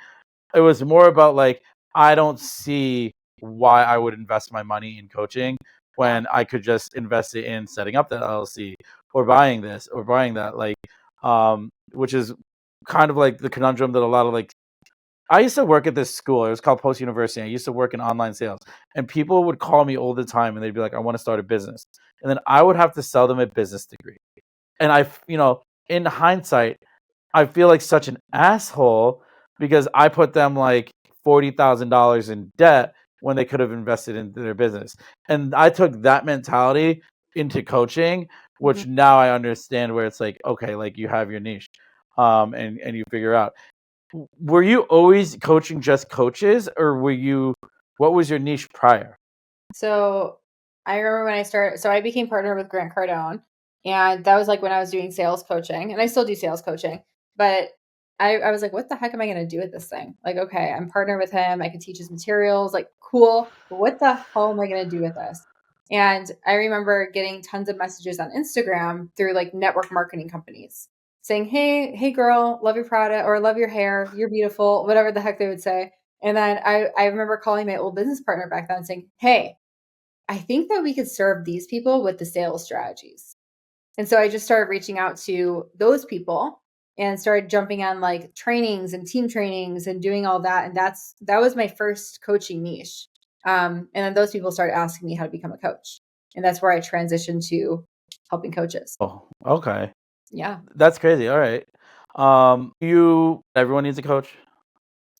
It was more about like, I don't see why I would invest my money in coaching Yeah. when I could just invest it in setting up that LLC or buying this or buying that, like which is kind of like the conundrum that a lot of like, I used to work at this school. It was called Post University. I used to work in online sales, and people would call me all the time, and they'd be like, "I want to start a business," and then I would have to sell them a business degree. And in hindsight, I feel like such an asshole because I put them like $40,000 in debt when they could have invested into their business. And I took that mentality into coaching, Mhm. which now I understand where it's like, okay, like you have your niche, and you figure out. Were you always coaching just coaches, or what was your niche prior? So I remember when I started, so I became partner with Grant Cardone, and that was like when I was doing sales coaching, and I still do sales coaching. But I was like, what the heck am I going to do with this thing? Like, okay, I'm partnered with him. I can teach his materials. Like, cool. But what the hell am I going to do with this? And I remember getting tons of messages on Instagram through like network marketing companies saying, hey, girl, love your product or love your hair. You're beautiful, whatever the heck they would say. And then I remember calling my old business partner back then saying, hey, I think that we could serve these people with the sales strategies. And so I just started reaching out to those people and started jumping on like trainings and team trainings and doing all that. And that was my first coaching niche. And then those people started asking me how to become a coach. And that's where I transitioned to helping coaches. Oh, okay. Yeah. That's crazy. All right. Everyone needs a coach.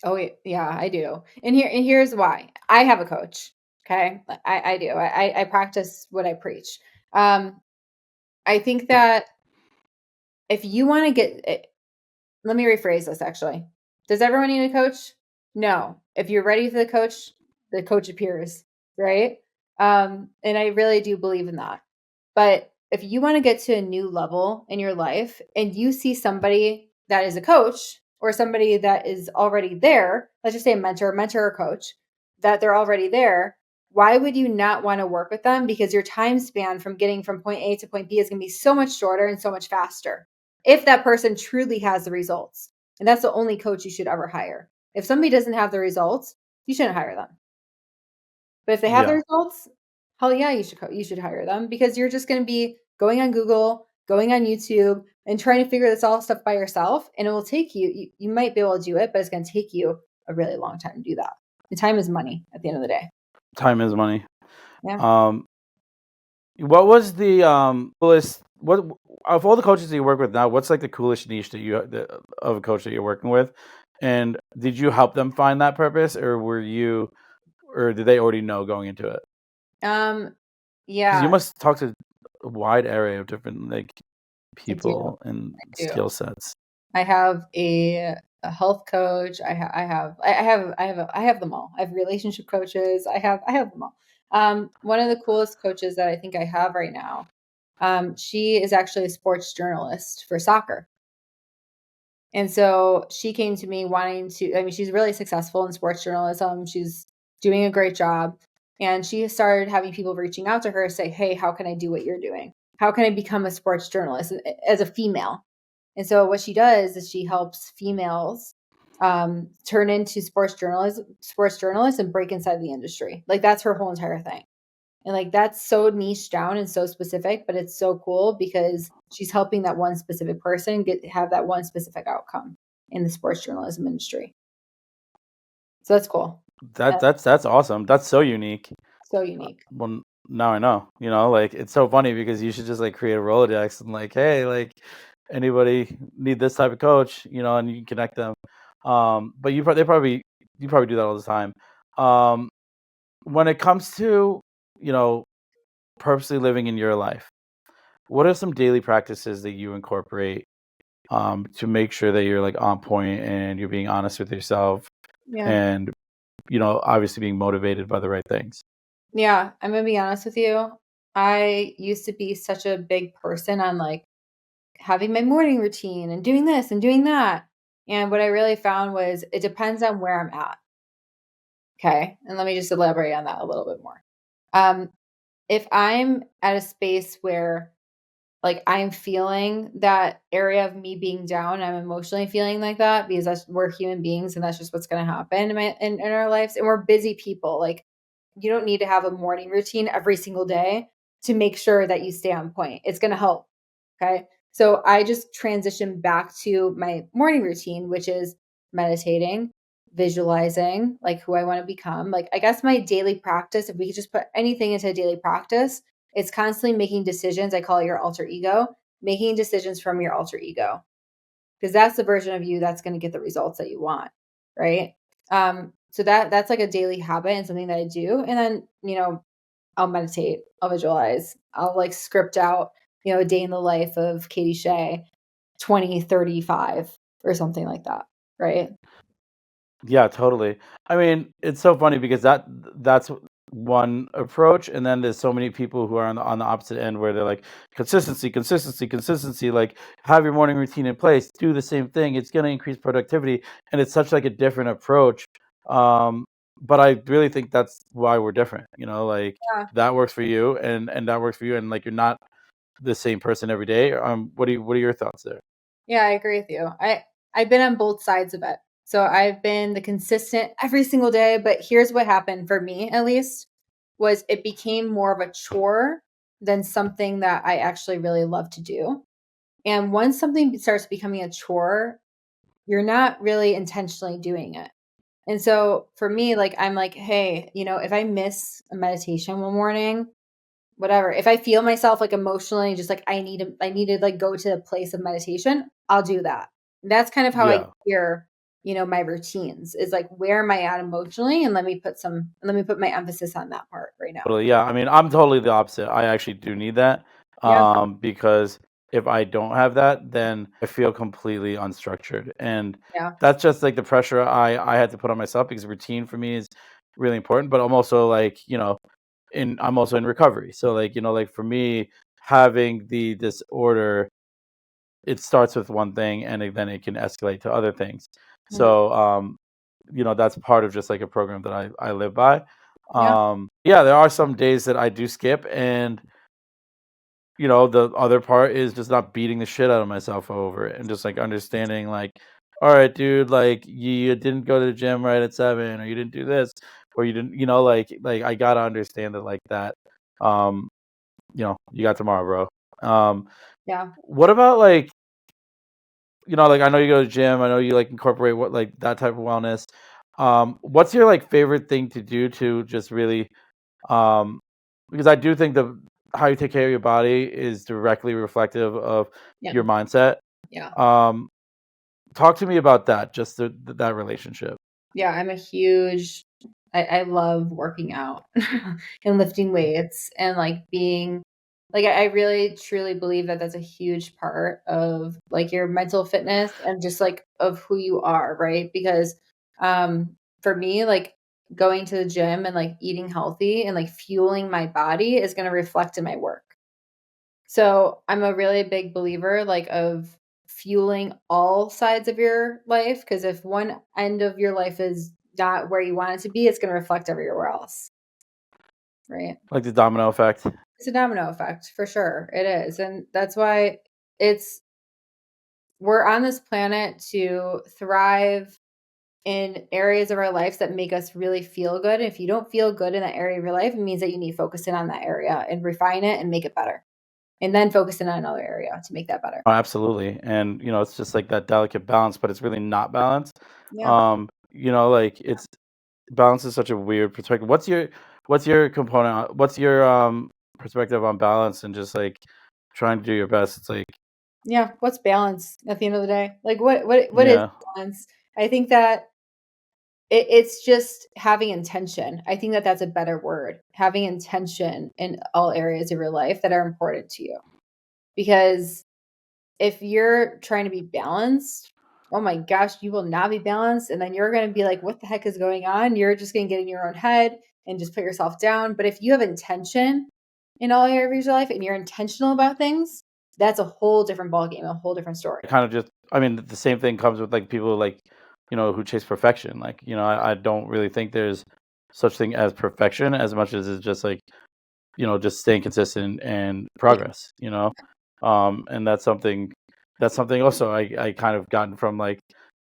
Oh yeah, I do. And here's why. I have a coach. Okay. I do. I practice what I preach. I think that if you want to get, let me rephrase this actually. Does everyone need a coach? No. If you're ready for the coach appears, right? And I really do believe in that. But if you want to get to a new level in your life and you see somebody that is a coach or somebody that is already there, let's just say a mentor or coach, that they're already there, why would you not want to work with them? Because your time span from getting from point A to point B is going to be so much shorter and so much faster if that person truly has the results. And that's the only coach you should ever hire. If somebody doesn't have the results, you shouldn't hire them. But if they have the Yeah. results, hell yeah, you should hire them because you're just going to be going on Google, going on YouTube, and trying to figure this all stuff by yourself. And it will take you might be able to do it, but it's going to take you a really long time to do that. And time is money at the end of the day. Time is money. Yeah. What was the coolest? What of all the coaches that you work with now? What's like the coolest niche of a coach that you're working with? And did you help them find that purpose, or did they already know going into it? Because Yeah, you must talk to a wide array of different like I do. people and I do. skill sets. I have a health coach. I have them all. I have relationship coaches. I have them all. One of the coolest coaches that I think I have right now, she is actually a sports journalist for soccer. And so she came to me wanting to, I mean, she's really successful in sports journalism. She's doing a great job. And she started having people reaching out to her say, hey, how can I do what you're doing? How can I become a sports journalist as a female? And so what she does is she helps females turn into sports journalists and break inside the industry. Like that's her whole entire thing. And like that's so niche down and so specific, but it's so cool because she's helping that one specific person have that one specific outcome in the sports journalism industry. So that's cool. That's awesome. That's so unique. So unique. Well, now I know. Like it's so funny because you should just like create a Rolodex and like, hey, like anybody need this type of coach, and you can connect them. But you probably do that all the time. When it comes to purposely living in your life, what are some daily practices that you incorporate to make sure that you're like on point and you're being honest with yourself Yeah. and obviously being motivated by the right things? Yeah. I'm going to be honest with you. I used to be such a big person on like having my morning routine and doing this and doing that. And what I really found was it depends on where I'm at. Okay. And let me just elaborate on that a little bit more. Um, if I'm at a space where like I'm feeling that area of me being down, I'm emotionally feeling like that because we're human beings and that's just what's going to happen in our lives. And we're busy people. Like you don't need to have a morning routine every single day to make sure that you stay on point. It's going to help. Okay. So I just transitioned back to my morning routine, which is meditating, visualizing like who I want to become. Like, I guess my daily practice, if we could just put anything into a daily practice, it's constantly making decisions. I call it your alter ego, making decisions from your alter ego, because that's the version of you that's going to get the results that you want. Right. So that's like a daily habit and something that I do. And then, I'll meditate, I'll visualize, I'll like script out, a day in the life of Katie Shea, 2035 or something like that. Right. Yeah, totally. I mean, it's so funny because that's one approach, and then there's so many people who are on the opposite end where they're like consistency, consistency, consistency. Like have your morning routine in place, do the same thing. It's going to increase productivity, and it's such like a different approach. Um, but I really think that's why we're different. Like Yeah. that works for you, and that works for you, and like you're not the same person every day. What are your thoughts there? Yeah, I agree with you. I've been on both sides of it. So I've been the consistent every single day, but here's what happened for me at least was it became more of a chore than something that I actually really love to do. And once something starts becoming a chore, you're not really intentionally doing it. And so for me, like I'm like, hey, if I miss a meditation one morning, whatever. If I feel myself like emotionally just like I need to like go to a place of meditation, I'll do that. That's kind of how I Yeah. hear, my routines is like where am I at emotionally and let me put my emphasis on that part right now. Totally, yeah. I mean, I'm totally the opposite. I actually do need that, Yeah. because if I don't have that, then I feel completely unstructured, and Yeah. that's just like the pressure I had to put on myself because routine for me is really important. But I'm also like, I'm also in recovery, so like, like for me, having the disorder, it starts with one thing, and then it can escalate to other things. 100. So, that's part of just like a program that I live by. Yeah. Yeah, there are some days that I do skip, and the other part is just not beating the shit out of myself over it, and just like understanding, like, all right, dude, like you didn't go to the gym right at 7, or you didn't do this, or you didn't, like I gotta understand it like that. Um, you got tomorrow, bro. Yeah. What about like, like I know you go to the gym, I know you like incorporate what like that type of wellness. What's your like favorite thing to do to just really um because I do think the how you take care of your body is directly reflective of Yeah. your mindset. Yeah. Um Talk to me about that, just that relationship. Yeah. I'm a huge I love working out and lifting weights and like being like I really truly believe that that's a huge part of like your mental fitness and just like of who you are, right? Because for me, like going to the gym and like eating healthy and like fueling my body is going to reflect in my work. So I'm a really big believer like of fueling all sides of your life because if one end of your life is not where you want it to be, it's going to reflect everywhere else, right? Like the domino effect. It's a domino effect for sure. It is. And that's why it's we're on this planet to thrive in areas of our lives that make us really feel good. If you don't feel good in that area of your life, it means that you need to focus in on that area and refine it and make it better. And then focus in on another area to make that better. Oh, absolutely. And it's just like that delicate balance, but it's really not balanced. Yeah. Like it's balance is such a weird perspective. What's your component? What's your perspective on balance and just like trying to do your best? It's like, Yeah. What's balance at the end of the day? Like what is yeah, balance? I think that it's just having intention. I think that that's a better word. Having intention in all areas of your life that are important to you. Because if you're trying to be balanced, oh my gosh, you will not be balanced. And then you're going to be like, what the heck is going on? You're just going to get in your own head and just put yourself down. But if you have intention in all areas of your life and you're intentional about things, that's a whole different ballgame, a whole different story. kind of just. I mean, the same thing comes with like people like, who chase perfection. Like, I don't really think there's such thing as perfection as much as it's just like, just staying consistent and Yeah. progress. And that's something also I kind of gotten from like,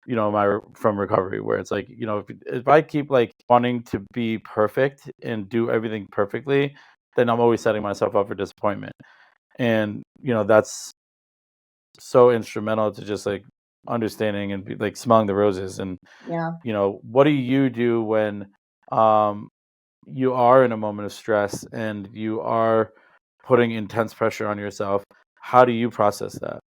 from recovery, where it's like, if I keep like wanting to be perfect and do everything perfectly, then I'm always setting myself up for disappointment. And that's so instrumental to just like understanding and like smelling the roses. And Yeah. what do you do when um you are in a moment of stress and you are putting intense pressure on yourself? How do you process that?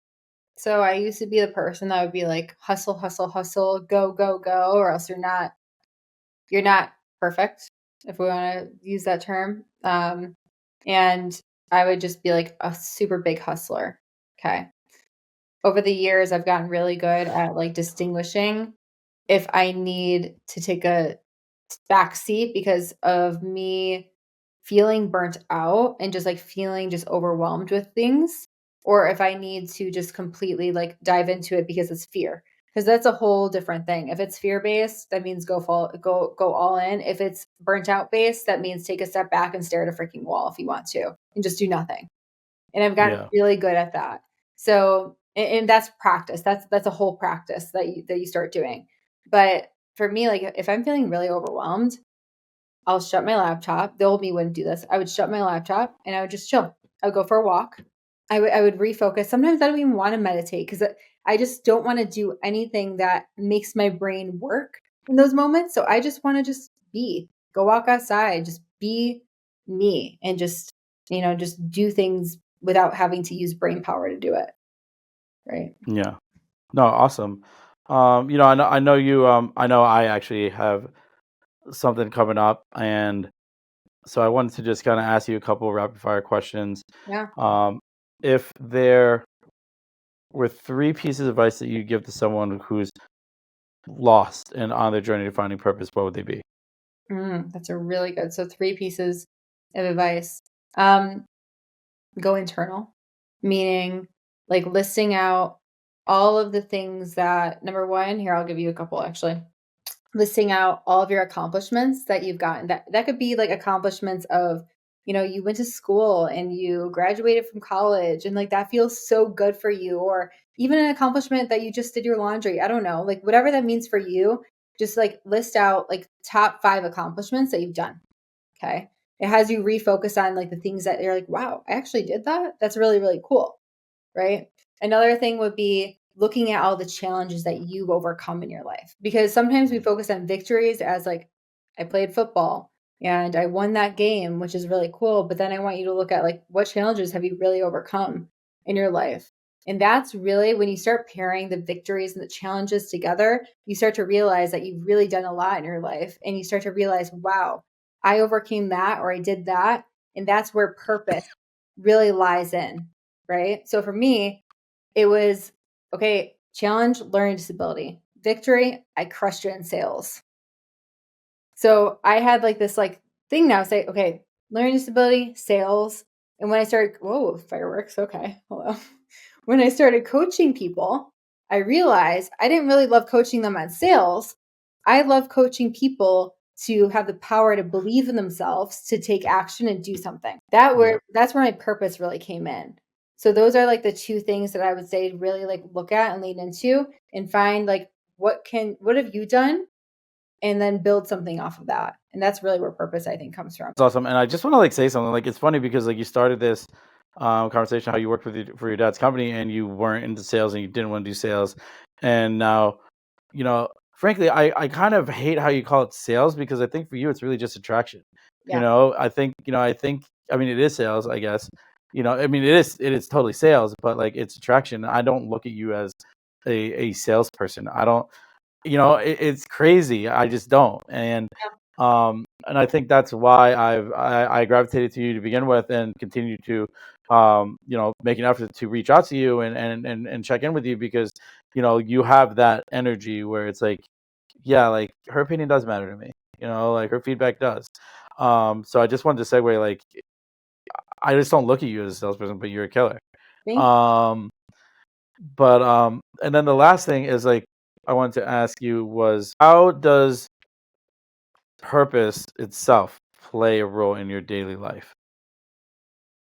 So I used to be the person that would be like hustle, hustle, hustle, go, go, go, or else you're not perfect, if we want to use that term. And I would just be like a super big hustler. Okay. Over the years, I've gotten really good at like distinguishing if I need to take a back seat because of me feeling burnt out and just like feeling just overwhelmed with things, or if I need to just completely like dive into it because it's fear. Because that's a whole different thing. If it's fear based, that means go all in. If it's burnt out based, that means take a step back and stare at a freaking wall if you want to, and just do nothing. And I've gotten Yeah. really good at that. So, and that's practice. That's a whole practice that you start doing. But for me, like if I'm feeling really overwhelmed, I'll shut my laptop. The old me wouldn't do this. I would shut my laptop and I would just chill. I would go for a walk. I would refocus. Sometimes I don't even want to meditate because I just don't want to do anything that makes my brain work in those moments. So I just want to just be, go walk outside, just be me and just, just do things without having to use brain power to do it. Right. Yeah. No, awesome. I know you. I know I actually have something coming up, and so I wanted to just kind of ask you a couple of rapid fire questions. Yeah. Um, if there were three pieces of advice that you give to someone who's lost and on their journey to finding purpose, what would they be? That's a really good. So 3 pieces of advice. Um, Go internal, meaning like listing out all of the things that number one, here I'll give you a couple actually. Listing out all of your accomplishments that you've gotten. That could be like accomplishments of, you went to school and you graduated from college and like that feels so good for you, or even an accomplishment that you just did your laundry. I don't know, like whatever that means for you, just like list out like top 5 accomplishments that you've done. Okay. It has you refocus on like the things that you're like, wow, I actually did that. That's really, really cool. Right. Another thing would be looking at all the challenges that you've overcome in your life. Because sometimes we focus on victories as like, I played football and I won that game, which is really cool. But then I want you to look at like, what challenges have you really overcome in your life? And that's really when you start pairing the victories and the challenges together, you start to realize that you've really done a lot in your life. And you start to realize, wow, I overcame that or I did that. And that's where purpose really lies in. Right. So for me, it was okay, challenge, learning disability. Victory, I crushed it in sales. So I had like this like thing now say, okay, learning disability, sales. And when I started, whoa, fireworks, okay, hello. When I started coaching people, I realized I didn't really love coaching them on sales. I love coaching people to have the power to believe in themselves, to take action and do something. Yeah. That's where my purpose really came in. So those are like the 2 things that I would say to really like look at and lean into and find like what have you done and then build something off of that. And that's really where purpose I think comes from. It's awesome. And I just want to like say something. Like it's funny because like you started this conversation how you worked for your dad's company and you weren't into sales and you didn't want to do sales, and now frankly, I kind of hate how you call it sales because I think for you it's really just attraction. Yeah. I mean it is sales, I guess. I mean it is totally sales, but like it's attraction. I don't look at you as a salesperson. I don't. It's crazy. I just don't. And I think that's why I gravitated to you to begin with and continue to make an effort to reach out to you and check in with you because you have that energy where it's like, yeah, like her opinion does matter to me, like her feedback does. So I just wanted to segue, like I just don't look at you as a salesperson, but you're a killer. Thank you. um and then the last thing is like I wanted to ask you was, how does purpose itself play a role in your daily life?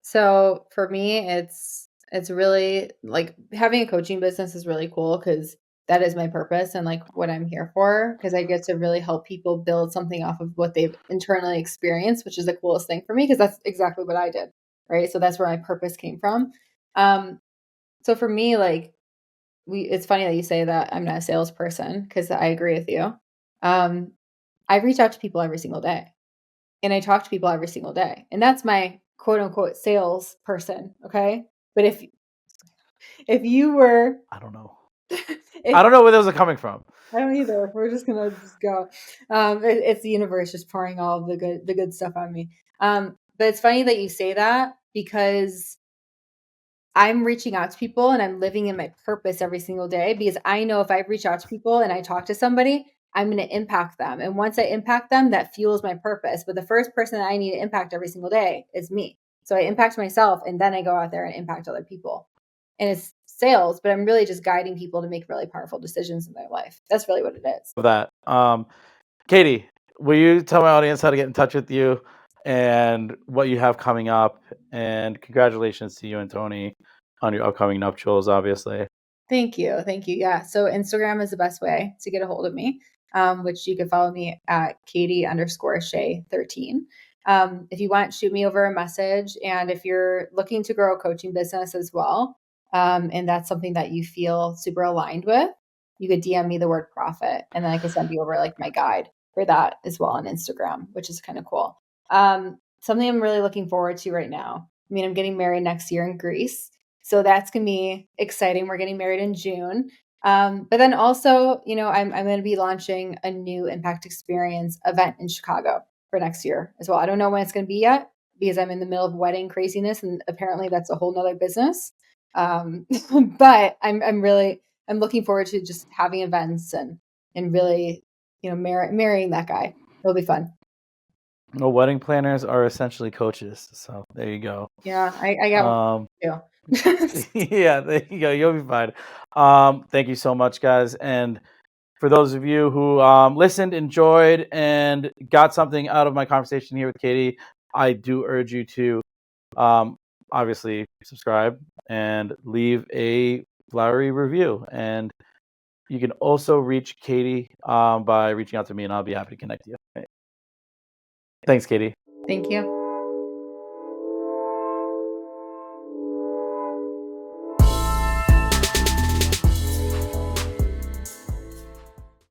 So for me, it's really like having a coaching business is really cool because that is my purpose and like what I'm here for because I get to really help people build something off of what they've internally experienced, which is the coolest thing for me because that's exactly what I did. Right. So that's where my purpose came from. Um, so for me, like it's funny that you say that I'm not a salesperson because I agree with you. Um, I reach out to people every single day and I talk to people every single day. And that's my quote unquote sales person. Okay. But if you were I don't know. I if don't know where those are coming from. I don't either. We're just gonna just go. It's the universe just pouring all of the good stuff on me. But it's funny that you say that because I'm reaching out to people and I'm living in my purpose every single day because I know if I reach out to people and I talk to somebody, I'm going to impact them. And once I impact them, that fuels my purpose. But the first person that I need to impact every single day is me. So I impact myself, and then I go out there and impact other people. And it's sales, but I'm really just guiding people to make really powerful decisions in their life. That's really what it is. For that. Katie, will you tell my audience how to get in touch with you and what you have coming up? And congratulations to you and Tony on your upcoming nuptials, obviously. Thank you. Thank you. Yeah. So Instagram is the best way to get a hold of me, which you can follow me at Katie_Shea13. If you want, shoot me over a message. And if you're looking to grow a coaching business as well, and that's something that you feel super aligned with, you could DM me the word profit, and then I can send you over like my guide for that as well on Instagram, which is kind of cool. Something I'm really looking forward to right now. I mean, I'm getting married next year in Greece. So that's going to be exciting. We're getting married in June. But then also, I'm going to be launching a new impact experience event in Chicago for next year as well. I don't know when it's going to be yet because I'm in the middle of wedding craziness, and apparently that's a whole nother business. But I'm looking forward to just having events and really, marrying that guy. It'll be fun. Well, wedding planners are essentially coaches, so there you go. Yeah, I got one too. Yeah, there you go. You'll be fine. Thank you so much, guys. And for those of you who listened, enjoyed, and got something out of my conversation here with Katie, I do urge you to obviously subscribe and leave a flowery review. And you can also reach Katie by reaching out to me, and I'll be happy to connect you. Thanks, Katie. Thank you.